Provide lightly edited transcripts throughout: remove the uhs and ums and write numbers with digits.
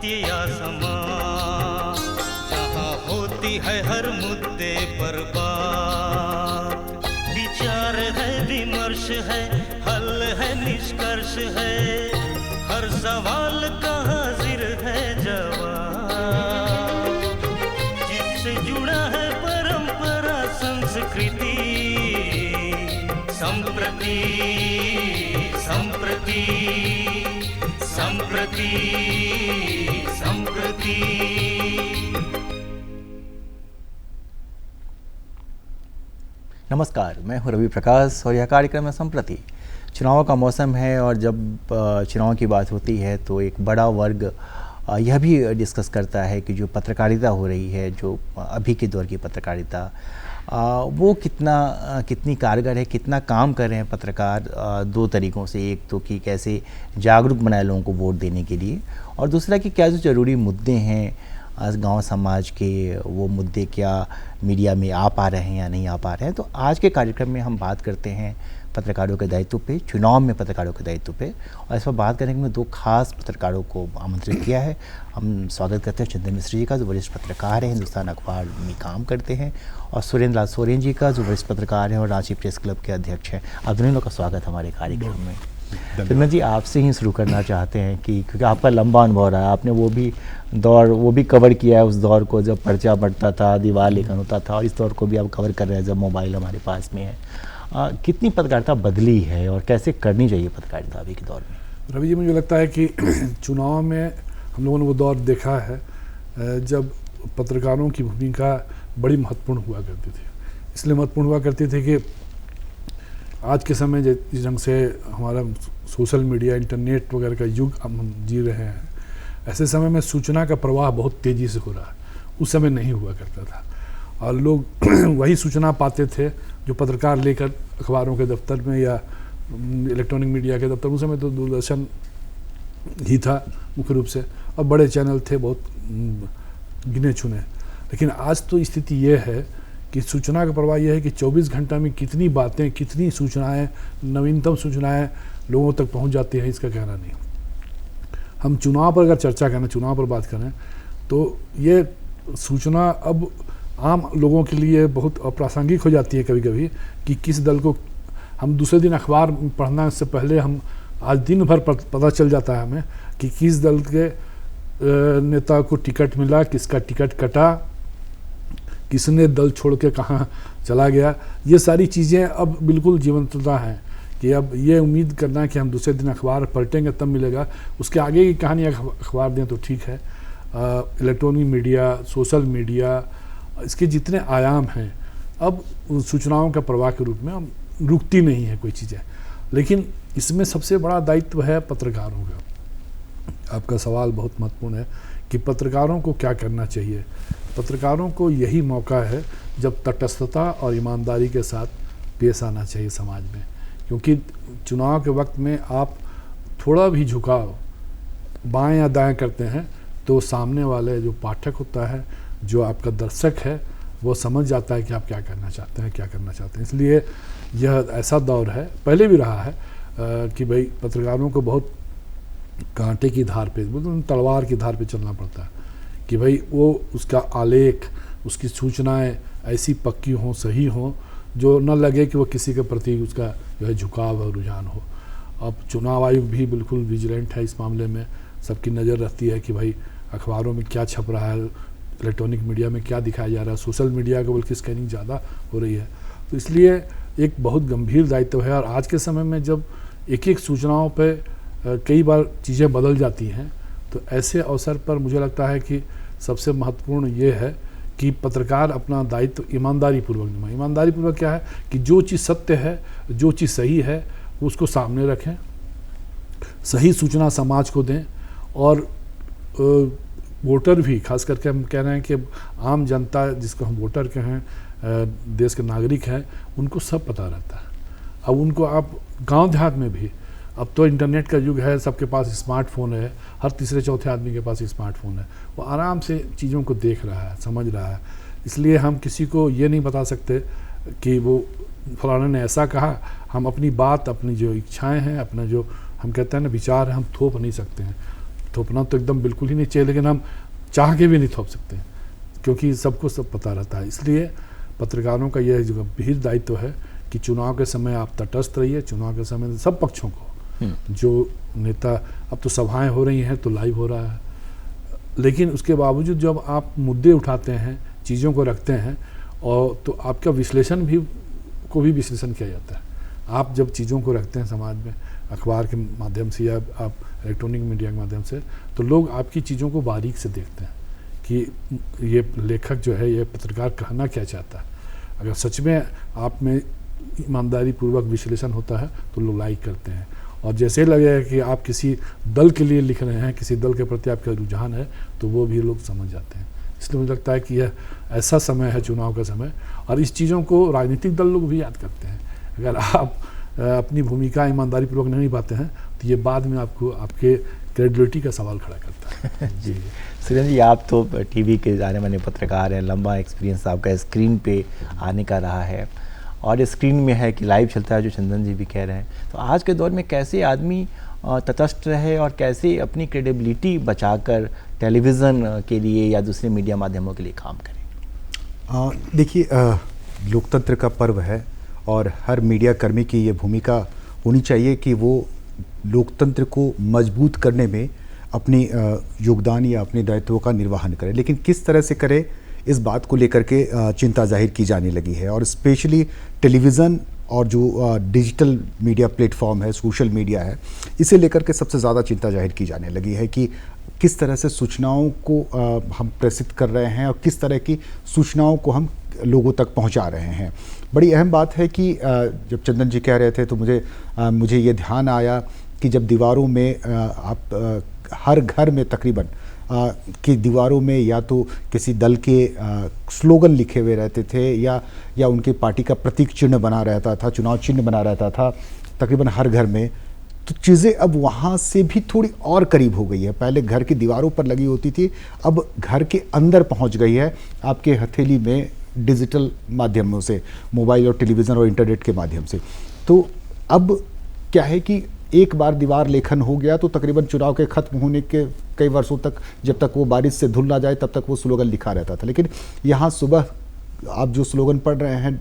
सत्य या समाज, जहाँ होती है हर मुद्दे पर बात, विचार है, विमर्श है, हल है, निष्कर्ष है, हर सवाल का हाजिर है जवाब, जिससे जुड़ा है परंपरा संस्कृति, संप्रति संप्रति संप्रति संप्रति। नमस्कार, मैं हूं रवि प्रकाश और यह कार्यक्रम है संप्रति। चुनाव का मौसम है और जब चुनाव की बात होती है तो एक बड़ा वर्ग यह भी डिस्कस करता है कि जो पत्रकारिता हो रही है, जो अभी के दौर की पत्रकारिता, वो कितनी कारगर है, कितना काम कर रहे हैं पत्रकार दो तरीक़ों से। एक तो कि कैसे जागरूक बनाए लोगों को वोट देने के लिए, और दूसरा कि क्या जो ज़रूरी मुद्दे हैं गांव समाज के, वो मुद्दे क्या मीडिया में आ पा रहे हैं या नहीं आ पा रहे हैं। तो आज के कार्यक्रम में हम बात करते हैं पत्रकारों के दायित्व पे, चुनाव में पत्रकारों के दायित्व पे, और इस पर बात करने के लिए दो खास पत्रकारों को आमंत्रित किया है। हम स्वागत करते हैं चंदन मिश्र जी का, जो वरिष्ठ पत्रकार हैं, हिंदुस्तान अखबार में काम करते हैं, और सुरेंद्र लाल सोरेन जी का, जो वरिष्ठ पत्रकार हैं और रांची प्रेस क्लब के अध्यक्ष हैं। आप दोनों का स्वागत हमारे कार्यक्रम में। चंदन जी, आपसे ही शुरू करना चाहते हैं कि क्योंकि आपका लंबा अनुभव रहा है, आपने वो भी कवर किया है, उस दौर को जब पर्चा बढ़ता था, दीवार लेखन होता था, और इस दौर को भी आप कवर कर रहे हैं जब मोबाइल हमारे पास में है। कितनी पत्रकारिता बदली है और कैसे करनी चाहिए पत्रकारिता अभी के दौर में? रवि जी, मुझे लगता है कि चुनाव में हम लोगों ने वो दौर देखा है जब पत्रकारों की भूमिका बड़ी महत्वपूर्ण हुआ करती थी। इसलिए महत्वपूर्ण हुआ करती थी कि आज के समय जिस ढंग से हमारा सोशल मीडिया, इंटरनेट वगैरह का युग हम जी रहे हैं, ऐसे समय में सूचना का प्रवाह बहुत तेज़ी से हो रहा है। उस समय नहीं हुआ करता था, और लोग वही सूचना पाते थे जो पत्रकार लेकर अखबारों के दफ्तर में या इलेक्ट्रॉनिक मीडिया के दफ्तर, उस समय तो दूरदर्शन ही था मुख्य रूप से, और बड़े चैनल थे बहुत गिने चुने। लेकिन आज तो स्थिति ये है कि सूचना का प्रवाह यह है कि 24 घंटा में कितनी बातें, कितनी सूचनाएं, नवीनतम सूचनाएं लोगों तक पहुंच जाती है, इसका कहना नहीं। हम चुनाव पर अगर चर्चा करें, चुनाव पर बात करें, तो ये सूचना अब आम लोगों के लिए बहुत अप्रासंगिक हो जाती है कभी कभी, कि किस दल को हम दूसरे दिन अखबार पढ़ना से पहले हम आज दिन भर पता चल जाता है हमें कि किस दल के नेता को टिकट मिला, किसका टिकट कटा, किसने दल छोड़ के कहाँ चला गया। ये सारी चीज़ें अब बिल्कुल जीवंतता हैं कि अब ये उम्मीद करना कि हम दूसरे दिन अखबार पलटेंगे तब मिलेगा, उसके आगे की कहानी अखबार दें तो ठीक है। इलेक्ट्रॉनिक मीडिया, सोशल मीडिया, इसके जितने आयाम हैं, अब सूचनाओं का प्रवाह के रूप में रुकती नहीं है कोई चीज़ें। लेकिन इसमें सबसे बड़ा दायित्व है पत्रकारों का। आपका सवाल बहुत महत्वपूर्ण है कि पत्रकारों को क्या करना चाहिए। पत्रकारों को यही मौका है जब तटस्थता और ईमानदारी के साथ पेश आना चाहिए समाज में, क्योंकि चुनाव के वक्त में आप थोड़ा भी झुकाव बाएं या दाएं करते हैं तो सामने वाले जो पाठक होता है, जो आपका दर्शक है, वो समझ जाता है कि आप क्या करना चाहते हैं, क्या करना चाहते हैं। इसलिए यह ऐसा दौर है, पहले भी रहा है, कि भाई पत्रकारों को बहुत कांटे की धार पे, मतलब तलवार की धार पे चलना पड़ता है कि भाई वो उसका आलेख, उसकी सूचनाएं ऐसी पक्की हों, सही हों, जो न लगे कि वो किसी के प्रति उसका जो है झुकाव और रुझान हो। अब चुनाव आयोग भी बिल्कुल विजिलेंट है इस मामले में, सबकी नज़र रहती है कि भाई अखबारों में क्या छप रहा है, इलेक्ट्रॉनिक मीडिया में क्या दिखाया जा रहा है, सोशल मीडिया का बल्कि स्कैनिंग ज़्यादा हो रही है। तो इसलिए एक बहुत गंभीर दायित्व है, और आज के समय में जब एक एक सूचनाओं पे कई बार चीज़ें बदल जाती हैं, तो ऐसे अवसर पर मुझे लगता है कि सबसे महत्वपूर्ण ये है कि पत्रकार अपना दायित्व ईमानदारी पूर्वक निभाएं। ईमानदारी पूर्वक क्या है कि जो चीज़ सत्य है, जो चीज़ सही है, उसको सामने रखें, सही सूचना समाज को दें, और वोटर भी, खास करके हम कह रहे हैं कि आम जनता जिसको हम वोटर के हैं, देश के नागरिक हैं, उनको सब पता रहता है। अब उनको आप गांव देहात में भी, अब तो इंटरनेट का युग है, सबके पास स्मार्टफोन है, हर तीसरे चौथे आदमी के पास स्मार्टफोन है, वो आराम से चीज़ों को देख रहा है, समझ रहा है। इसलिए हम किसी को ये नहीं बता सकते कि वो फलाने ने ऐसा कहा। हम अपनी बात, अपनी जो इच्छाएं हैं, अपना जो हम कहते हैं ना विचार है, हम थोप नहीं सकते हैं। थोपना तो एकदम बिल्कुल ही नहीं चाहिए, लेकिन हम चाह के भी नहीं थोप सकते हैं, क्योंकि सबको सब पता रहता है। इसलिए पत्रकारों का यह जो गंभीर दायित्व है कि चुनाव के समय आप तटस्थ रहिए। चुनाव के समय सब पक्षों को, जो नेता, अब तो सभाएं हो रही हैं तो लाइव हो रहा है, लेकिन उसके बावजूद जब आप मुद्दे उठाते हैं, चीज़ों को रखते हैं, और तो आपका विश्लेषण को भी विश्लेषण किया जाता है। आप जब चीज़ों को रखते हैं समाज में, अखबार के माध्यम से या आप इलेक्ट्रॉनिक मीडिया के माध्यम से, तो लोग आपकी चीज़ों को बारीक से देखते हैं कि ये लेखक जो है, ये पत्रकार कहना क्या चाहता है। अगर सच में आप में ईमानदारी पूर्वक विश्लेषण होता है तो लोग लाइक करते हैं, और जैसे लगेगा कि आप किसी दल के लिए लिख रहे हैं, किसी दल के प्रति आपका रुझान है, तो वो भी लोग समझ जाते हैं। इसलिए मुझे लगता है कि यह ऐसा समय है, चुनाव का समय, और इस चीज़ों को राजनीतिक दल लोग भी याद करते हैं। अगर आप अपनी भूमिका ईमानदारी पूर्वक नहीं निभाते हैं तो ये बाद में आपको आपके क्रेडिबिलिटी का सवाल खड़ा करता है। जी सुरेंद्र जी, आप तो टीवी के जाने माने पत्रकार हैं, लंबा एक्सपीरियंस आपका स्क्रीन पे आने का रहा है, और स्क्रीन में है कि लाइव चलता है, जो चंदन जी भी कह रहे हैं। तो आज के दौर में कैसे आदमी तटस्थ रहे और कैसे अपनी क्रेडिबिलिटी बचाकर टेलीविज़न के लिए या दूसरे मीडिया माध्यमों के लिए काम करें? देखिए, लोकतंत्र का पर्व है और हर मीडिया कर्मी की ये भूमिका होनी चाहिए कि वो लोकतंत्र को मजबूत करने में अपनी योगदान या अपने दायित्वों का निर्वहन करे। लेकिन किस तरह से करे, इस बात को लेकर के चिंता जाहिर की जाने लगी है, और स्पेशली टेलीविज़न और जो डिजिटल मीडिया प्लेटफॉर्म है, सोशल मीडिया है, इसे लेकर के सबसे ज़्यादा चिंता जाहिर की जाने लगी है कि किस तरह से सूचनाओं को हम प्रेषित कर रहे हैं और किस तरह की सूचनाओं को हम लोगों तक पहुंचा रहे हैं। बड़ी अहम बात है कि जब चंदन जी कह रहे थे तो मुझे ये ध्यान आया कि जब दीवारों में आप हर घर में तकरीबन की दीवारों में या तो किसी दल के स्लोगन लिखे हुए रहते थे या उनके पार्टी का प्रतीक चिन्ह बना रहता था, चुनाव चिन्ह बना रहता था तकरीबन हर घर में। तो चीज़ें अब वहाँ से भी थोड़ी और करीब हो गई है। पहले घर की दीवारों पर लगी होती थी, अब घर के अंदर पहुँच गई है, आपके हथेली में डिजिटल माध्यमों से, मोबाइल और टेलीविज़न और इंटरनेट के माध्यम से। तो अब क्या है कि एक बार दीवार लेखन हो गया तो तकरीबन चुनाव के ख़त्म होने के कई वर्षों तक, जब तक वो बारिश से धुल ना जाए तब तक वो स्लोगन लिखा रहता था। लेकिन यहाँ सुबह आप जो स्लोगन पढ़ रहे हैं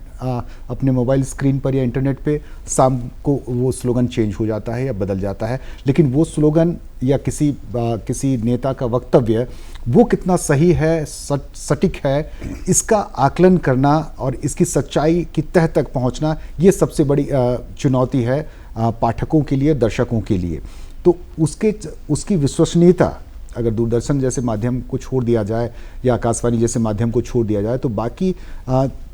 अपने मोबाइल स्क्रीन पर या इंटरनेट पे, शाम को वो स्लोगन चेंज हो जाता है या बदल जाता है। लेकिन वो स्लोगन या किसी नेता का वक्तव्य वो कितना सही है, सटीक है, इसका आकलन करना और इसकी सच्चाई की तह तक पहुंचना, ये सबसे बड़ी चुनौती है पाठकों के लिए, दर्शकों के लिए। तो उसकी विश्वसनीयता अगर दूरदर्शन जैसे माध्यम को छोड़ दिया जाए या आकाशवाणी जैसे माध्यम को छोड़ दिया जाए, तो बाकी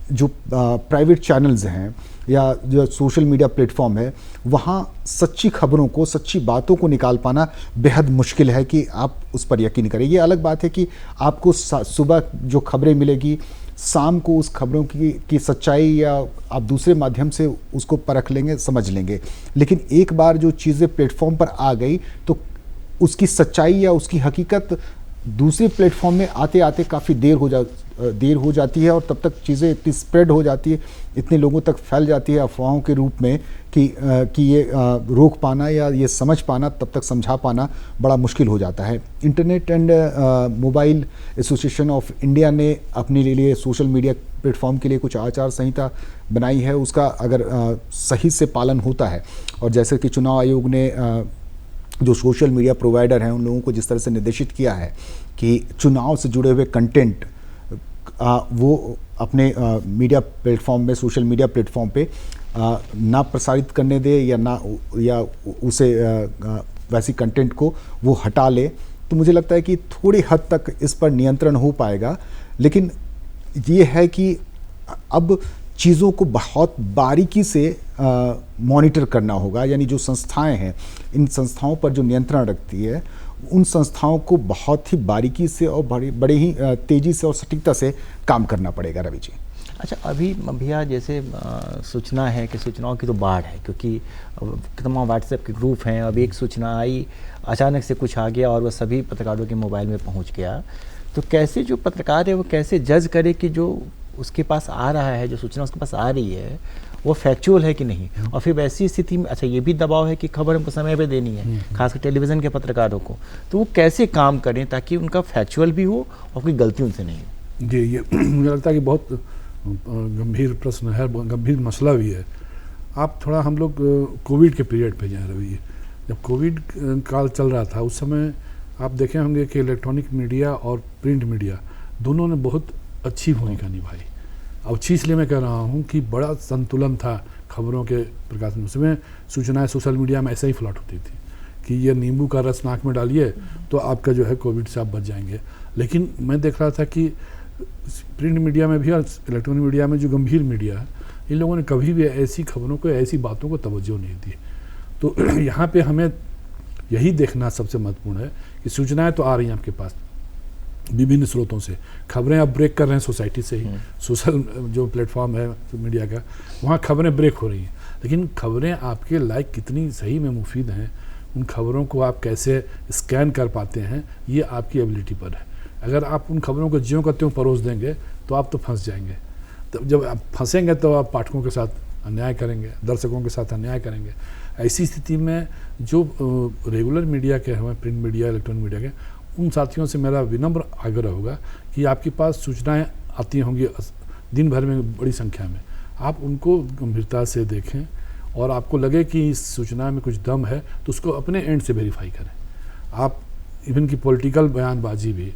जो प्राइवेट चैनल्स हैं या जो सोशल मीडिया प्लेटफॉर्म है, वहाँ सच्ची खबरों को, सच्ची बातों को निकाल पाना बेहद मुश्किल है कि आप उस पर यकीन करें। ये अलग बात है कि आपको सुबह जो खबरें मिलेगी, शाम को उस खबरों की सच्चाई या आप दूसरे माध्यम से उसको परख लेंगे, समझ लेंगे। लेकिन एक बार जो चीज़ें प्लेटफॉर्म पर आ गई तो उसकी सच्चाई या उसकी हकीकत दूसरे प्लेटफॉर्म में आते आते काफ़ी देर हो जाती है, और तब तक चीज़ें इतनी स्प्रेड हो जाती है, इतने लोगों तक फैल जाती है अफवाहों के रूप में कि ये रोक पाना या ये समझ पाना, तब तक समझा पाना बड़ा मुश्किल हो जाता है। Internet and mobile association of India ने अपने लिए सोशल मीडिया प्लेटफॉर्म के लिए कुछ आचार संहिता बनाई है। उसका अगर सही से पालन होता है, और जैसे कि चुनाव आयोग ने जो सोशल मीडिया प्रोवाइडर हैं उन लोगों को जिस तरह से निर्देशित किया है कि चुनाव से जुड़े हुए कंटेंट वो अपने मीडिया प्लेटफॉर्म में, सोशल मीडिया प्लेटफॉर्म पे ना प्रसारित करने दे या उसे वैसी कंटेंट को वो हटा ले, तो मुझे लगता है कि थोड़ी हद तक इस पर नियंत्रण हो पाएगा। लेकिन ये है कि अब चीज़ों को बहुत बारीकी से मॉनिटर करना होगा। यानी जो संस्थाएं हैं, इन संस्थाओं पर जो नियंत्रण रखती है, उन संस्थाओं को बहुत ही बारीकी से और बड़े ही तेज़ी से और सटीकता से काम करना पड़ेगा। रवि जी, अच्छा, अभी भैया जैसे सूचना है कि सूचनाओं की तो बाढ़ है, क्योंकि तमाम व्हाट्सएप के ग्रुप हैं। अब एक सूचना आई, अचानक से कुछ आ गया और वह सभी पत्रकारों के मोबाइल में पहुंच गया। तो कैसे जो पत्रकार है वो कैसे जज करे कि जो उसके पास आ रहा है, जो सूचना उसके पास आ रही है वो फैक्चुअल है कि नहीं। और फिर वैसी स्थिति में अच्छा ये भी दबाव है कि खबर हमको समय पे देनी है, खासकर टेलीविज़न के पत्रकारों को, तो वो कैसे काम करें ताकि उनका फैक्चुअल भी हो और कोई गलती उनसे नहीं हो। जी, ये मुझे लगता है कि बहुत गंभीर प्रश्न है, गंभीर मसला भी है। आप थोड़ा हम लोग कोविड के पीरियड पे जाए रही, जब कोविड काल चल रहा था उस समय आप देखे होंगे कि इलेक्ट्रॉनिक मीडिया और प्रिंट मीडिया दोनों ने बहुत अच्छी भूमिका निभाई। अच्छी इसलिए मैं कह रहा हूँ कि बड़ा संतुलन था खबरों के प्रकाशन में। उसमें सूचनाएं सोशल मीडिया में ऐसे ही फ्लॉट होती थी कि ये नींबू का रस नाक में डालिए तो आपका जो है कोविड से आप बच जाएंगे। लेकिन मैं देख रहा था कि प्रिंट मीडिया में भी और इलेक्ट्रॉनिक मीडिया में जो गंभीर मीडिया है, इन लोगों ने कभी भी ऐसी खबरों को, ऐसी बातों को तवज्जो नहीं दी। तो यहाँ पे हमें यही देखना सबसे महत्वपूर्ण है कि सूचनाएं तो आ रही हैं आपके पास विभिन्न स्रोतों से, खबरें आप ब्रेक कर रहे हैं सोसाइटी से ही, सोशल जो प्लेटफॉर्म है मीडिया का, वहाँ खबरें ब्रेक हो रही हैं। लेकिन खबरें आपके लाइक कितनी सही में मुफीद हैं, उन खबरों को आप कैसे स्कैन कर पाते हैं, ये आपकी एबिलिटी पर है। अगर आप उन खबरों को ज्यों का त्यों परोस देंगे तो आप तो फंस जाएंगे। तो जब आप फंसेंगे तो आप पाठकों के साथ अन्याय करेंगे, दर्शकों के साथ अन्याय करेंगे। ऐसी स्थिति में जो रेगुलर मीडिया के हैं, प्रिंट मीडिया, इलेक्ट्रॉनिक मीडिया के, उन साथियों से मेरा विनम्र आग्रह होगा कि आपके पास सूचनाएं आती होंगी दिन भर में बड़ी संख्या में, आप उनको गंभीरता से देखें और आपको लगे कि इस सूचना में कुछ दम है तो उसको अपने एंड से वेरीफाई करें। आप इवन की पॉलिटिकल बयानबाजी भी,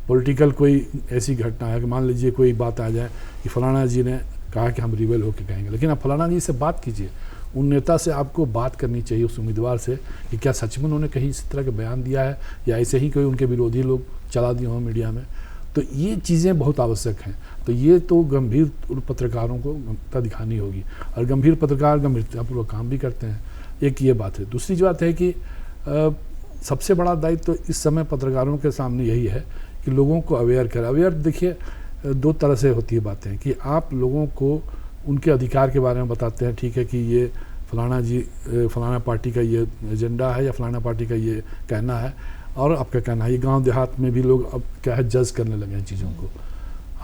पॉलिटिकल कोई ऐसी घटना है कि मान लीजिए कोई बात आ जाए कि फलाना जी ने कहा कि हम रिबेल होकर कहेंगे, लेकिन आप फलाना जी से बात कीजिए, उन नेता से आपको बात करनी चाहिए, उस उम्मीदवार से, कि क्या सच में उन्होंने कहीं इस तरह का बयान दिया है या ऐसे ही कोई उनके विरोधी लोग चला दिए हों मीडिया में। तो ये चीज़ें बहुत आवश्यक हैं। तो ये तो गंभीर पत्रकारों को गंभीरता दिखानी होगी, और गंभीर पत्रकार गंभीरतापूर्वक काम भी करते हैं। एक ये बात है। दूसरी जो बात है कि सबसे बड़ा दायित्व तो इस समय पत्रकारों के सामने यही है कि लोगों को अवेयर करें। अवेयर देखिए दो तरह से होती है बातें, कि आप लोगों को उनके अधिकार के बारे में बताते हैं, ठीक है कि ये फलाना पार्टी का ये एजेंडा है या फलाना पार्टी का ये कहना है, और आपका कहना है। ये गांव देहात में भी लोग अब क्या है, जज करने लगे हैं चीज़ों को।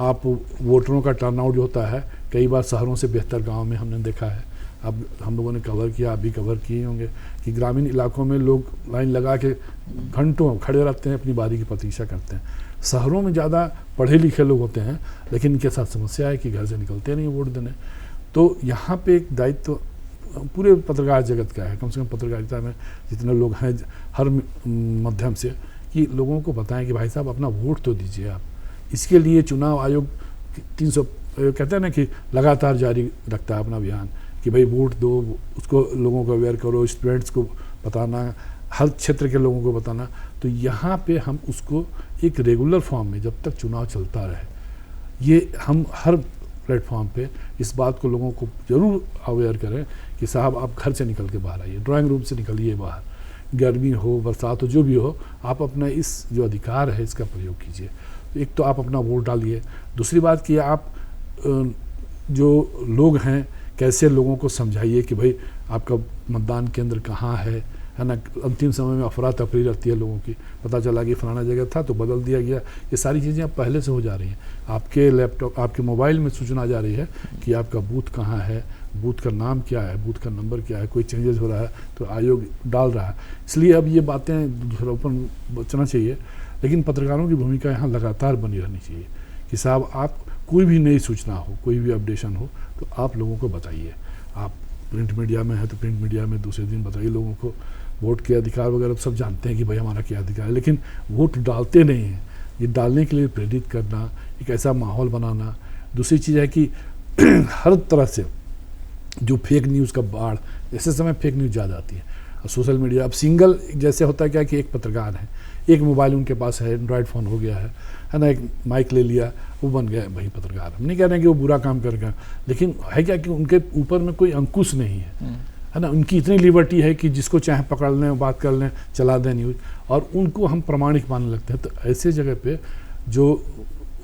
आप वोटरों का टर्नआउट जो होता है कई बार शहरों से बेहतर गांव में हमने देखा है। अब हम लोगों ने कवर किया, आप भी कवर किए होंगे कि ग्रामीण इलाकों में लोग लाइन लगा के घंटों खड़े रहते हैं, अपनी बारी की प्रतीक्षा करते हैं। शहरों में ज़्यादा पढ़े लिखे लोग होते हैं, लेकिन इनके साथ समस्या है कि घर से निकलते नहीं वोट देने। तो यहाँ पे एक दायित्व पूरे पत्रकार जगत का है, कम से कम पत्रकारिता में जितने लोग हैं हर माध्यम से, कि लोगों को बताएं कि भाई साहब अपना वोट तो दीजिए आप। इसके लिए चुनाव आयोग 300 कहते हैं ना कि लगातार जारी रखता है अपना अभियान कि भाई वोट दो, उसको लोगों को अवेयर करो, स्टूडेंट्स को बताना, हर क्षेत्र के लोगों को बताना। तो यहाँ पे हम उसको एक रेगुलर फॉर्म में जब तक चुनाव चलता रहे, ये हम हर प्लेटफॉर्म पे इस बात को लोगों को ज़रूर अवेयर करें कि साहब आप घर से निकल के बाहर आइए, ड्राइंग रूम से निकलिए बाहर, गर्मी हो बरसात हो जो भी हो, आप अपना इस जो अधिकार है इसका प्रयोग कीजिए। एक तो आप अपना वोट डालिए, दूसरी बात कि आप जो लोग हैं कैसे लोगों को समझाइए कि भाई आपका मतदान केंद्र कहाँ है ना। अंतिम समय में अफरा तफरी रहती है लोगों की, पता चला कि फलाना जगह था तो बदल दिया गया। ये सारी चीज़ें अब पहले से हो जा रही हैं। आपके लैपटॉप, आपके मोबाइल में सूचना आ जा रही है कि आपका बूथ कहाँ है, बूथ का नाम क्या है, बूथ का नंबर क्या है, कोई चेंजेस हो रहा है तो आयोग डाल रहा है। इसलिए अब ये बातें दूसरों बचना चाहिए, लेकिन पत्रकारों की भूमिका यहाँ लगातार बनी रहनी चाहिए कि साहब आप कोई भी नई सूचना हो, कोई भी अपडेशन हो तो आप लोगों को बताइए। आप प्रिंट मीडिया में है तो प्रिंट मीडिया में दूसरे दिन बताइए लोगों को। वोट के अधिकार वगैरह सब जानते हैं कि भाई हमारा क्या अधिकार है, लेकिन वोट डालते नहीं हैं। ये डालने के लिए प्रेरित करना, एक ऐसा माहौल बनाना। दूसरी चीज़ है कि हर तरह से जो फेक न्यूज़ का बाढ़, ऐसे समय फेक न्यूज़ ज़्यादा आती है। और सोशल मीडिया अब सिंगल जैसे होता है क्या कि एक पत्रकार है, एक मोबाइल उनके पास है, एंड्रॉयड फ़ोन हो गया है ना, एक माइक ले लिया, वो बन गया भाई पत्रकार। हम नहीं कह रहे हैं कि वो बुरा काम कर गया, लेकिन है क्या कि उनके ऊपर में कोई अंकुश नहीं है ना। उनकी इतनी लिबर्टी है कि जिसको चाहे पकड़ लें, बात कर लें, चला दें न्यूज़, और उनको हम प्रमाणिक मानने लगते हैं। तो ऐसे जगह पे जो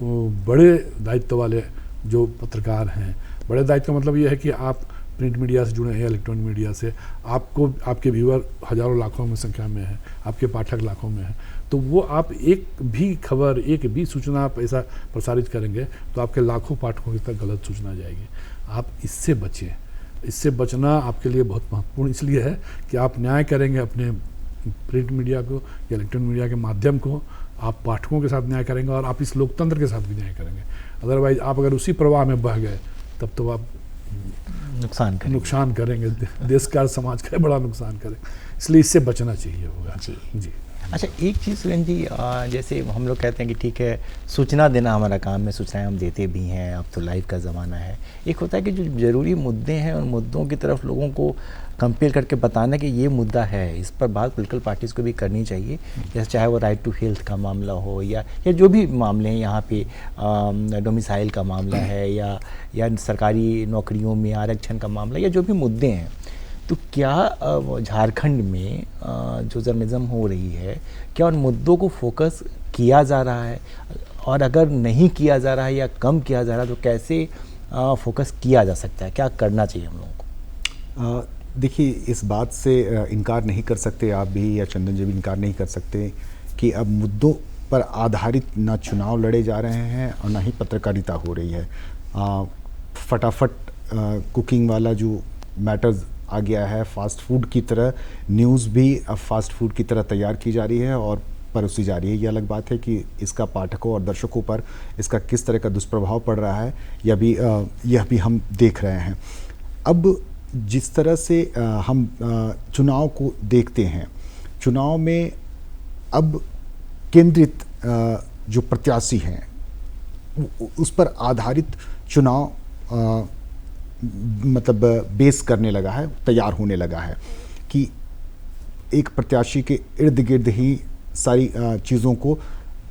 बड़े दायित्व वाले जो पत्रकार हैं, बड़े दायित्व का मतलब ये है कि आप प्रिंट मीडिया से जुड़े हैं, इलेक्ट्रॉनिक मीडिया से, आपको आपके व्यूअर हज़ारों लाखों में संख्या में है, आपके पाठक लाखों में है, तो वो आप एक भी खबर, एक भी सूचना आप ऐसा प्रसारित करेंगे तो आपके लाखों पाठकों तक गलत सूचना जाएगी। आप इससे बचें। इससे बचना आपके लिए बहुत महत्वपूर्ण इसलिए है कि आप न्याय करेंगे अपने प्रिंट मीडिया को या इलेक्ट्रॉनिक मीडिया के माध्यम को, आप पाठकों के साथ न्याय करेंगे और आप इस लोकतंत्र के साथ भी न्याय करेंगे। अदरवाइज आप अगर उसी प्रवाह में बह गए तब तो आप नुकसान करेंगे, देश का, समाज का बड़ा नुकसान करेंगे। इसलिए इससे बचना चाहिए होगा। जी। अच्छा, एक चीज़ सुरेंद्र जी, जैसे हम लोग कहते हैं कि ठीक है सूचना देना हमारा काम है, सूचनाएं हम देते भी हैं, अब तो लाइव का ज़माना है। एक होता है कि जो ज़रूरी मुद्दे हैं उन मुद्दों की तरफ लोगों को कंपेयर करके बताना कि ये मुद्दा है, इस पर बात पॉलिटिकल पार्टीज़ को भी करनी चाहिए, जैसे चाहे वो राइट टू हेल्थ का मामला हो या जो भी मामले हैं यहाँ पे, डोमिसाइल का मामला है या सरकारी नौकरियों में आरक्षण का मामला या जो भी मुद्दे हैं। तो क्या झारखंड में जो जर्नलिज्म हो रही है, क्या उन मुद्दों को फोकस किया जा रहा है, और अगर नहीं किया जा रहा है या कम किया जा रहा है तो कैसे फोकस किया जा सकता है, क्या करना चाहिए हम लोगों को? देखिए, इस बात से इनकार नहीं कर सकते आप भी या चंदन जी भी इनकार नहीं कर सकते कि अब मुद्दों पर आधारित ना चुनाव लड़े जा रहे हैं और ना ही पत्रकारिता हो रही है। फटाफट कुकिंग वाला जो मैटर्स आ गया है, फास्ट फूड की तरह न्यूज़ भी अब फास्ट फूड की तरह तैयार की जा रही है और परोसी जा रही है। ये अलग बात है कि इसका पाठकों और दर्शकों पर इसका किस तरह का दुष्प्रभाव पड़ रहा है यह भी हम देख रहे हैं। अब जिस तरह से हम चुनाव को देखते हैं, चुनाव में अब केंद्रित जो प्रत्याशी हैं उस पर आधारित चुनाव मतलब बेस करने लगा है, तैयार होने लगा है कि एक प्रत्याशी के इर्द गिर्द ही सारी चीज़ों को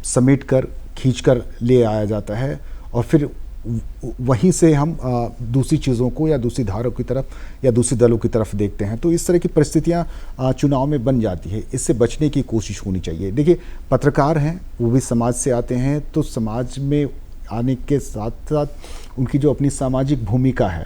समेट कर खींच कर ले आया जाता है और फिर वहीं से हम दूसरी चीज़ों को या दूसरी धारों की तरफ या दूसरी दलों की तरफ देखते हैं। तो इस तरह की परिस्थितियां चुनाव में बन जाती है। इससे बचने की कोशिश होनी चाहिए। देखिए, पत्रकार हैं, वो भी समाज से आते हैं, तो समाज में आने के साथ साथ उनकी जो अपनी सामाजिक भूमिका है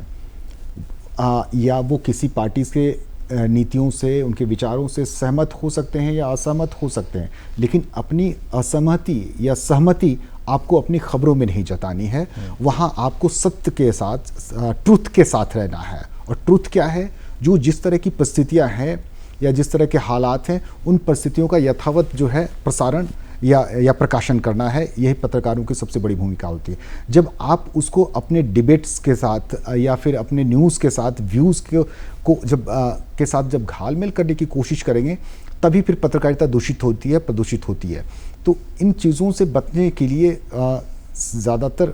या वो किसी पार्टी से नीतियों से, उनके विचारों से सहमत हो सकते हैं या असहमत हो सकते हैं, लेकिन अपनी असहमति या सहमति आपको अपनी खबरों में नहीं जतानी है। वहाँ आपको सत्य के साथ, ट्रुथ के साथ रहना है। और ट्रुथ क्या है? जो जिस तरह की परिस्थितियाँ हैं या जिस तरह के हालात हैं, उन परिस्थितियों का यथावत जो है प्रसारण या प्रकाशन करना है। यही पत्रकारों की सबसे बड़ी भूमिका होती है। जब आप उसको अपने डिबेट्स के साथ या फिर अपने न्यूज़ के साथ, व्यूज़ को जब घालमेल करने की कोशिश करेंगे, तभी फिर पत्रकारिता दूषित होती है, प्रदूषित होती है। तो इन चीज़ों से बचने के लिए ज़्यादातर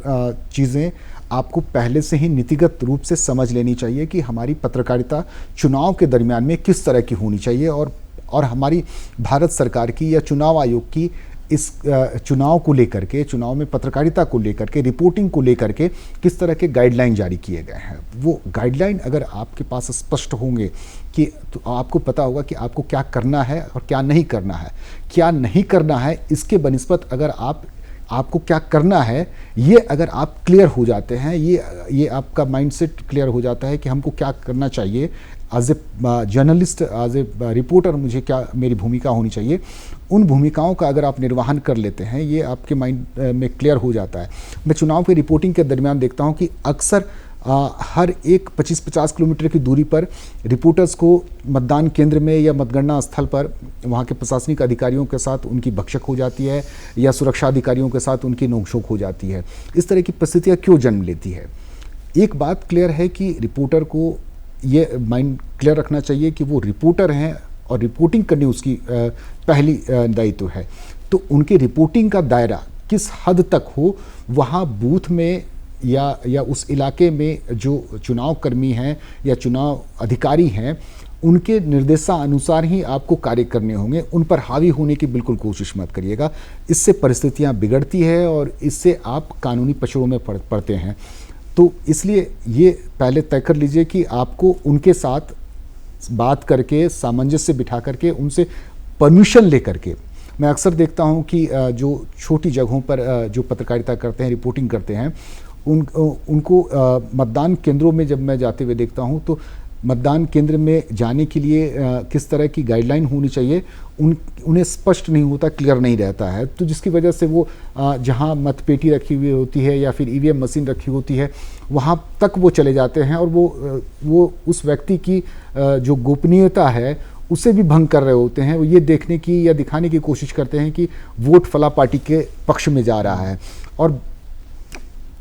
चीज़ें आपको पहले से ही नीतिगत रूप से समझ लेनी चाहिए कि हमारी पत्रकारिता चुनाव के दरमियान में किस तरह की होनी चाहिए और हमारी भारत सरकार की या चुनाव आयोग की इस चुनाव को लेकर के, चुनाव में पत्रकारिता को लेकर के, रिपोर्टिंग को लेकर के किस तरह के गाइडलाइन जारी किए गए हैं। वो गाइडलाइन अगर आपके पास स्पष्ट होंगे कि तो आपको पता होगा कि आपको क्या करना है और क्या नहीं करना है। क्या नहीं करना है इसके बनिस्बत अगर आपको क्या करना है, ये अगर आप क्लियर हो जाते हैं, ये आपका माइंडसेट क्लियर हो जाता है कि हमको क्या करना चाहिए, as a journalist, as a reporter मुझे क्या मेरी भूमिका होनी चाहिए, उन भूमिकाओं का अगर आप निर्वहन कर लेते हैं, ये आपके माइंड में क्लियर हो जाता है। मैं चुनाव की रिपोर्टिंग के दरमियान देखता हूँ कि अक्सर हर एक 25-50 किलोमीटर की दूरी पर रिपोर्टर्स को मतदान केंद्र में या मतगणना स्थल पर वहाँ के प्रशासनिक अधिकारियों के साथ उनकी भक्षक हो जाती है या सुरक्षा अधिकारियों के साथ उनकी नोकझोंक हो जाती है। इस तरह की परिस्थितियाँ क्यों जन्म लेती है? एक बात क्लियर है कि रिपोर्टर को ये माइंड क्लियर रखना चाहिए कि वो रिपोर्टर हैं और रिपोर्टिंग करनी उसकी पहली दायित्व है। तो उनकी रिपोर्टिंग का दायरा किस हद तक हो, वहाँ बूथ में या उस इलाके में जो चुनाव कर्मी हैं या चुनाव अधिकारी हैं, उनके निर्देशानुसार ही आपको कार्य करने होंगे। उन पर हावी होने की बिल्कुल कोशिश मत करिएगा। इससे परिस्थितियाँ बिगड़ती है और इससे आप कानूनी पचड़ों में पड़ते हैं। तो इसलिए ये पहले तय कर लीजिए कि आपको उनके साथ बात करके, सामंजस्य बिठा करके, उनसे परमिशन लेकर के। मैं अक्सर देखता हूँ कि जो छोटी जगहों पर जो पत्रकारिता करते हैं, रिपोर्टिंग करते हैं, उनको मतदान केंद्रों में जब मैं जाते हुए देखता हूं तो मतदान केंद्र में जाने के लिए किस तरह की गाइडलाइन होनी चाहिए उन्हें स्पष्ट नहीं होता, क्लियर नहीं रहता है। तो जिसकी वजह से वो जहां मतपेटी रखी हुई होती है या फिर ईवीएम मशीन रखी होती है वहां तक वो चले जाते हैं और वो उस व्यक्ति की जो गोपनीयता है उसे भी भंग कर रहे होते हैं। वो ये देखने की या दिखाने की कोशिश करते हैं कि वोट फला पार्टी के पक्ष में जा रहा है। और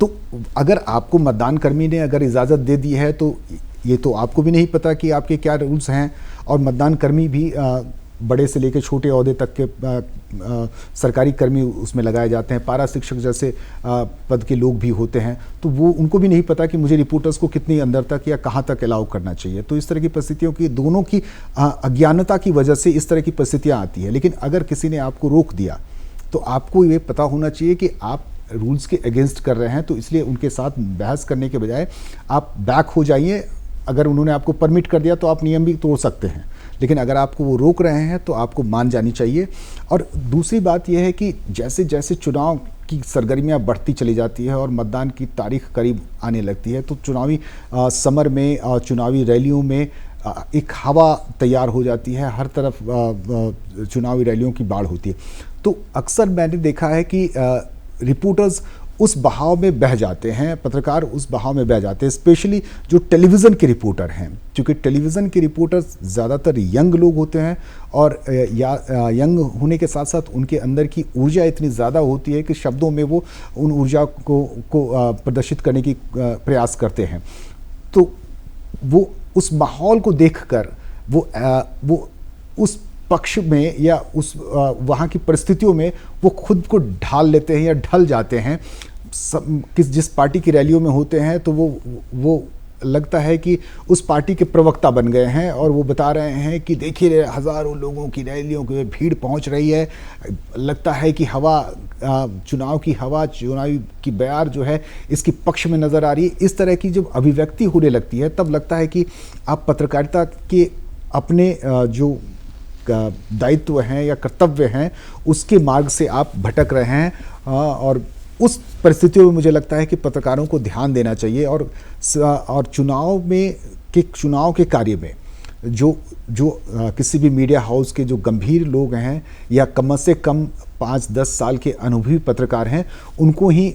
तो अगर आपको मतदान कर्मी ने अगर इजाज़त दे दी है तो ये तो आपको भी नहीं पता कि आपके क्या रूल्स हैं। और मतदान कर्मी भी बड़े से लेकर छोटे ओहदे तक के सरकारी कर्मी उसमें लगाए जाते हैं, पारा शिक्षक जैसे पद के लोग भी होते हैं, तो वो उनको भी नहीं पता कि मुझे रिपोर्टर्स को कितनी अंदर तक या कहाँ तक अलाउ करना चाहिए। तो इस तरह की परिस्थितियों की दोनों की अज्ञानता की वजह से इस तरह की परिस्थितियाँ आती हैं। लेकिन अगर किसी ने आपको रोक दिया तो आपको ये पता होना चाहिए कि आप रूल्स के अगेंस्ट कर रहे हैं, तो इसलिए उनके साथ बहस करने के बजाय आप बैक हो जाइए। अगर उन्होंने आपको परमिट कर दिया तो आप नियम भी तोड़ सकते हैं, लेकिन अगर आपको वो रोक रहे हैं तो आपको मान जानी चाहिए। और दूसरी बात यह है कि जैसे जैसे चुनाव की सरगर्मियां बढ़ती चली जाती है और मतदान की तारीख करीब आने लगती है तो चुनावी समर में और चुनावी रैलियों में एक हवा तैयार हो जाती है, हर तरफ चुनावी रैलियों की बाढ़ होती है। तो अक्सर मैंने देखा है कि रिपोर्टर्स उस बहाव में बह जाते हैं, पत्रकार उस बहाव में बह जाते हैं, स्पेशली जो टेलीविज़न के रिपोर्टर हैं, क्योंकि टेलीविज़न के रिपोर्टर्स ज़्यादातर यंग लोग होते हैं और यंग होने के साथ साथ उनके अंदर की ऊर्जा इतनी ज़्यादा होती है कि शब्दों में वो उन ऊर्जा को प्रदर्शित करने की प्रयास करते हैं। तो वो उस माहौल को देखकर वो उस पक्ष में या उस वहाँ की परिस्थितियों में वो खुद को ढाल लेते हैं या ढल जाते हैं। जिस पार्टी की रैलियों में होते हैं तो वो लगता है कि उस पार्टी के प्रवक्ता बन गए हैं और वो बता रहे हैं कि देखिए हज़ारों लोगों की रैलियों की भीड़ पहुंच रही है। लगता है कि हवा चुनाव की बयार जो है इसकी पक्ष में नज़र आ रही है। इस तरह की जब अभिव्यक्ति होने लगती है तब लगता है कि आप पत्रकारिता के अपने जो दायित्व हैं या कर्तव्य हैं उसके मार्ग से आप भटक रहे हैं। और उस परिस्थितियों में मुझे लगता है कि पत्रकारों को ध्यान देना चाहिए और चुनाव के कार्य में जो किसी भी मीडिया हाउस के जो गंभीर लोग हैं या कम से कम 5-10 साल के अनुभवी पत्रकार हैं उनको ही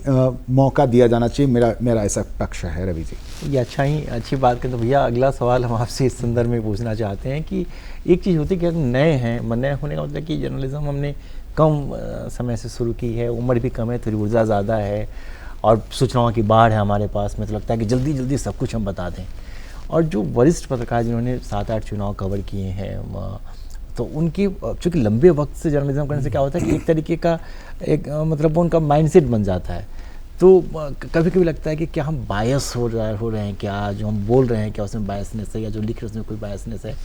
मौका दिया जाना चाहिए। मेरा ऐसा पक्ष है। रवि जी, ये अच्छी बात करें तो भैया अगला सवाल हम आपसे इस संदर्भ में पूछना चाहते हैं कि एक चीज़ होती है कि अगर नए होने का मतलब कि जर्नलिज्म हमने कम समय से शुरू की है, उम्र भी कम है, थोड़ी ऊर्जा ज़्यादा है और सूचनाओं की बाढ़ है हमारे पास में, तो लगता है कि जल्दी जल्दी सब कुछ हम बता दें। और जो वरिष्ठ पत्रकार जिन्होंने 7-8 चुनाव कवर किए हैं तो उनकी चूँकि लंबे वक्त से जर्नलिज्म करने से क्या होता है कि एक तरीके का मतलब उनका माइंडसेट बन जाता है। तो कभी कभी लगता है कि क्या हम बायस हो रहे हैं, क्या जो हम बोल रहे हैं क्या उसमें बायसनेस है या जो लिख रहे हैं उसमें कोई बायसनेस है।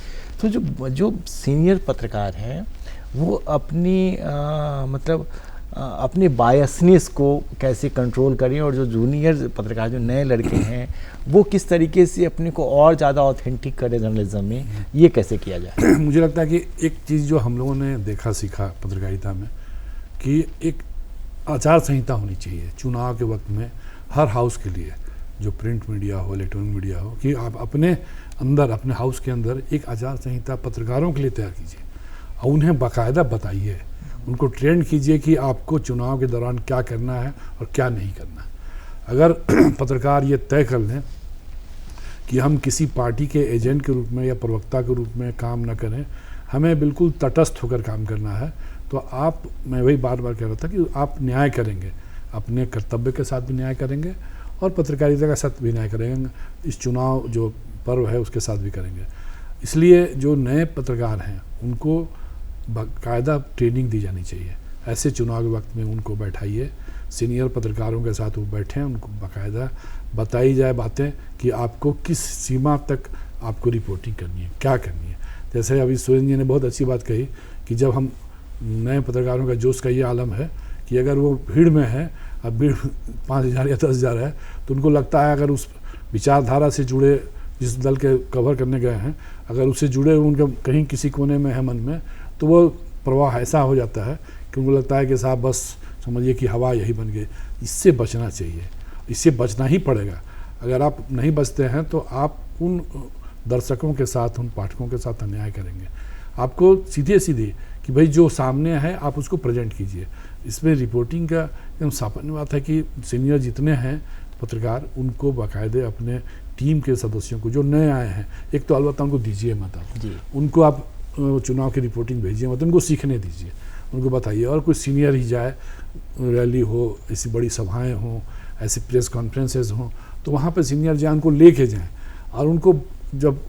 तो जो सीनियर पत्रकार हैं वो अपनी बायसनेस को कैसे कंट्रोल करें और जो जूनियर पत्रकार जो नए लड़के हैं वो किस तरीके से अपने को और ज़्यादा ऑथेंटिक करें जर्नलिज्म में, ये कैसे किया जाए? मुझे लगता है कि एक चीज़ जो हम लोगों ने देखा सीखा पत्रकारिता में कि एक आचार संहिता होनी चाहिए चुनाव के वक्त में हर हाउस के लिए, जो प्रिंट मीडिया हो इलेक्ट्रॉनिक मीडिया हो, कि आप अपने हाउस के अंदर एक आचार संहिता पत्रकारों के लिए तैयार कीजिए और उन्हें बाकायदा बताइए, उनको ट्रेन कीजिए कि आपको चुनाव के दौरान क्या करना है और क्या नहीं करना। अगर पत्रकार ये तय कर लें कि हम किसी पार्टी के एजेंट के रूप में या प्रवक्ता के रूप में काम न करें, हमें बिल्कुल तटस्थ होकर काम करना है, तो मैं वही बार बार कह रहा था कि आप न्याय करेंगे, अपने कर्तव्य के साथ भी न्याय करेंगे और पत्रकारिता के साथ भी न्याय करेंगे, इस चुनाव जो पर्व है उसके साथ भी करेंगे। इसलिए जो नए पत्रकार हैं उनको बाकायदा ट्रेनिंग दी जानी चाहिए। ऐसे चुनाव के वक्त में उनको बैठाइए, सीनियर पत्रकारों के साथ वो बैठें, उनको बाकायदा बताई जाए बातें कि आपको किस सीमा तक आपको रिपोर्टिंग करनी है, क्या करनी है। जैसे अभी सुरेंद्र जी ने बहुत अच्छी बात कही कि जब हम नए पत्रकारों का जोश का ये आलम है कि अगर वो भीड़ में है, अब भीड़ 5,000 या 10,000 है, तो उनको लगता है अगर उस विचारधारा से जुड़े जिस दल के कवर करने गए हैं अगर उससे जुड़े उनके कहीं किसी कोने में है मन में, तो वो प्रवाह ऐसा हो जाता है कि उनको लगता है कि साहब बस समझिए कि हवा यही बन गई। इससे बचना चाहिए इससे बचना ही पड़ेगा। अगर आप नहीं बचते हैं तो आप उन दर्शकों के साथ, उन पाठकों के साथ अन्याय करेंगे। आपको सीधे सीधे कि भाई जो सामने है आप उसको प्रेजेंट कीजिए। इसमें रिपोर्टिंग का एकदम सामान्य बात है कि सीनियर जितने हैं पत्रकार, उनको बाकायदे अपने टीम के सदस्यों को जो नए आए हैं, एक तो अलबत्ता उनको दीजिए मत, आप उनको आप चुनाव की रिपोर्टिंग भेजिए मत, उनको सीखने दीजिए, उनको बताइए। और कोई सीनियर ही जाए, रैली हो, ऐसी बड़ी सभाएं हों, ऐसी प्रेस कॉन्फ्रेंसेज हों, तो वहाँ पर सीनियर जाए, उनको लेके जाएं और उनको जब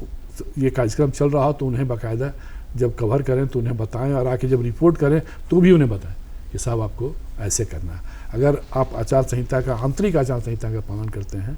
ये कार्यक्रम चल रहा हो तो उन्हें बाकायदा जब कवर करें तो उन्हें बताएं, और आके जब रिपोर्ट करें तो भी उन्हें बताएं कि साहब आपको ऐसे करना है। अगर आप आचार संहिता का, आंतरिक आचार संहिता का पालन करते हैं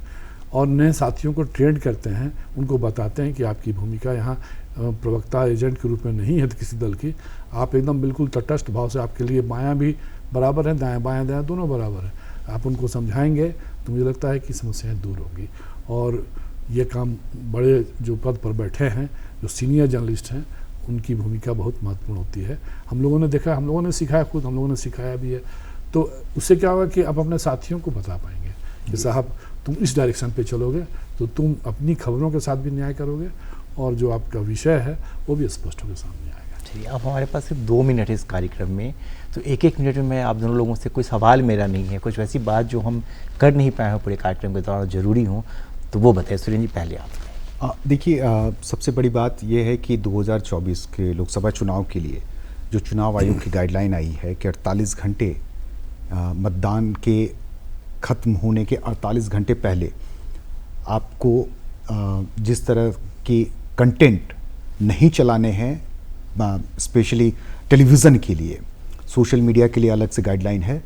और नए साथियों को ट्रेन करते हैं, उनको बताते हैं कि आपकी भूमिका यहाँ प्रवक्ता एजेंट के रूप में नहीं है किसी दल की, आप एकदम बिल्कुल तटस्थ भाव से, आपके लिए बायां भी बराबर है, दाएं बायां दाएं दोनों बराबर है, आप उनको समझाएंगे तो मुझे लगता है कि समस्याएं दूर होंगी। और ये काम बड़े जो पद पर बैठे हैं, जो सीनियर जर्नलिस्ट हैं, उनकी भूमिका बहुत महत्वपूर्ण होती है। हम लोगों ने देखा, हम लोगों ने सिखाया, खुद हम लोगों ने सिखाया भी है। तो उससे क्या होगा कि आप अपने साथियों को बता पाएंगे कि साहब तुम इस डायरेक्शन पे चलोगे तो तुम अपनी खबरों के साथ भी न्याय करोगे और जो आपका विषय है वो भी स्पष्ट होकर सामने आएगा। चलिए, अब हमारे पास सिर्फ 2 मिनट है इस कार्यक्रम में, तो एक एक मिनट में मैं आप दोनों लोगों से, कोई सवाल मेरा नहीं है, कुछ वैसी बात जो हम कर नहीं पाए हैं पूरे कार्यक्रम के दौरान ज़रूरी हो तो वो बताइए। सुरेंद्र जी, पहले आप। देखिए, सबसे बड़ी बात यह है कि 2024 के लोकसभा चुनाव के लिए जो चुनाव आयोग की गाइडलाइन आई है कि 48 घंटे मतदान के ख़त्म होने के 48 घंटे पहले आपको जिस तरह की कंटेंट नहीं चलाने हैं, स्पेशली टेलीविज़न के लिए, सोशल मीडिया के लिए अलग से गाइडलाइन है,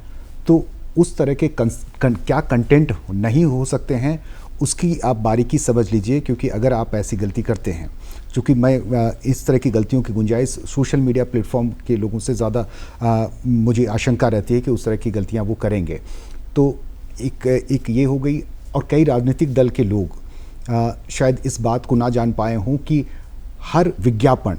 तो उस तरह के क्या कंटेंट नहीं हो सकते हैं उसकी आप बारीकी समझ लीजिए। क्योंकि अगर आप ऐसी गलती करते हैं, चूँकि मैं इस तरह की गलतियों की गुंजाइश सोशल मीडिया प्लेटफॉर्म के लोगों से ज़्यादा मुझे आशंका रहती है कि उस तरह की गलतियां वो करेंगे। तो एक ये हो गई। और कई राजनीतिक दल के लोग शायद इस बात को ना जान पाए हों कि हर विज्ञापन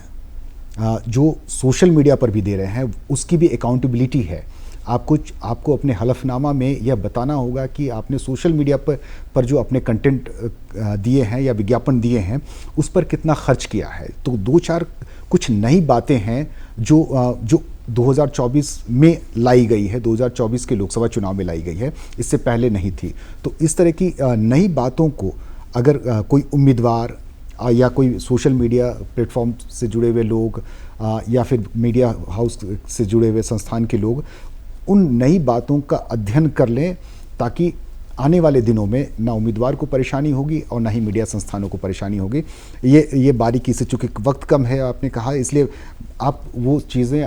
जो सोशल मीडिया पर भी दे रहे हैं उसकी भी अकाउंटेबिलिटी है। आपको अपने हलफनामा में यह बताना होगा कि आपने सोशल मीडिया पर जो अपने कंटेंट दिए हैं या विज्ञापन दिए हैं उस पर कितना खर्च किया है। तो 2-4 कुछ नई बातें हैं जो 2024 में लाई गई है, 2024 के लोकसभा चुनाव में लाई गई है, इससे पहले नहीं थी। तो इस तरह की नई बातों को अगर कोई उम्मीदवार या कोई सोशल मीडिया प्लेटफॉर्म से जुड़े हुए लोग या फिर मीडिया हाउस से जुड़े हुए संस्थान के लोग उन नई बातों का अध्ययन कर लें, ताकि आने वाले दिनों में ना उम्मीदवार को परेशानी होगी और ना ही मीडिया संस्थानों को परेशानी होगी। ये बारीकी से, चूँकि वक्त कम है आपने कहा, इसलिए आप वो चीज़ें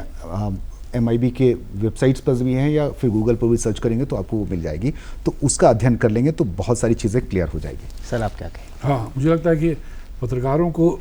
MIB के वेबसाइट्स पर भी हैं या फिर गूगल पर भी सर्च करेंगे तो आपको वो मिल जाएगी। तो उसका अध्ययन कर लेंगे तो बहुत सारी चीज़ें क्लियर हो जाएगी। सर, आप क्या कहें? हाँ, मुझे लगता है कि पत्रकारों को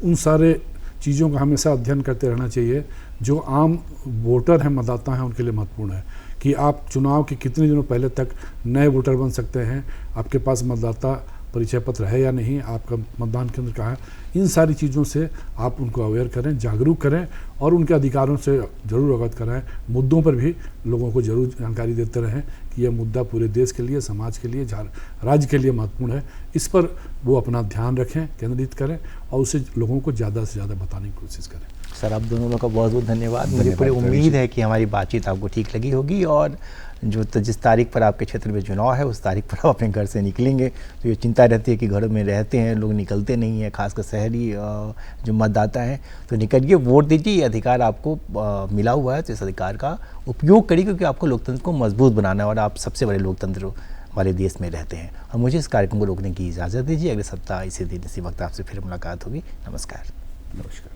उन सारे चीज़ों का हमेशा अध्ययन करते रहना चाहिए जो आम वोटर हैं, मतदाता हैं, उनके लिए महत्वपूर्ण है। कि आप चुनाव के कितने दिनों पहले तक नए वोटर बन सकते हैं, आपके पास मतदाता परिचय पत्र है या नहीं, आपका मतदान केंद्र कहाँ है, इन सारी चीज़ों से आप उनको अवेयर करें, जागरूक करें और उनके अधिकारों से ज़रूर अवगत कराएं। मुद्दों पर भी लोगों को ज़रूर जानकारी देते रहें कि यह मुद्दा पूरे देश के लिए, समाज के लिए, राज्य के लिए महत्वपूर्ण है। इस पर वो अपना ध्यान रखें, केंद्रित करें और उसे लोगों को ज़्यादा से ज़्यादा बताने की कोशिश करें। सर, आप दोनों लोगों का बहुत बहुत धन्यवाद। मुझे पूरी उम्मीद है कि हमारी बातचीत आपको ठीक लगी होगी और जिस तारीख पर आपके क्षेत्र में चुनाव है उस तारीख पर आप अपने घर से निकलेंगे। तो ये चिंता रहती है कि घरों में रहते हैं लोग, निकलते नहीं हैं, खासकर शहरी जो मतदाता हैं। तो निकलिए, वोट दीजिए, ये अधिकार आपको मिला हुआ है, तो इस अधिकार का उपयोग करिए, क्योंकि आपको लोकतंत्र को मजबूत बनाना है और आप सबसे बड़े लोकतंत्र वाले देश में रहते हैं। और मुझे इस कार्यक्रम को रोकने की इजाज़त दीजिए। अगले सप्ताह इसी दिन इसी वक्त आपसे फिर मुलाकात होगी। नमस्कार। नमस्कार।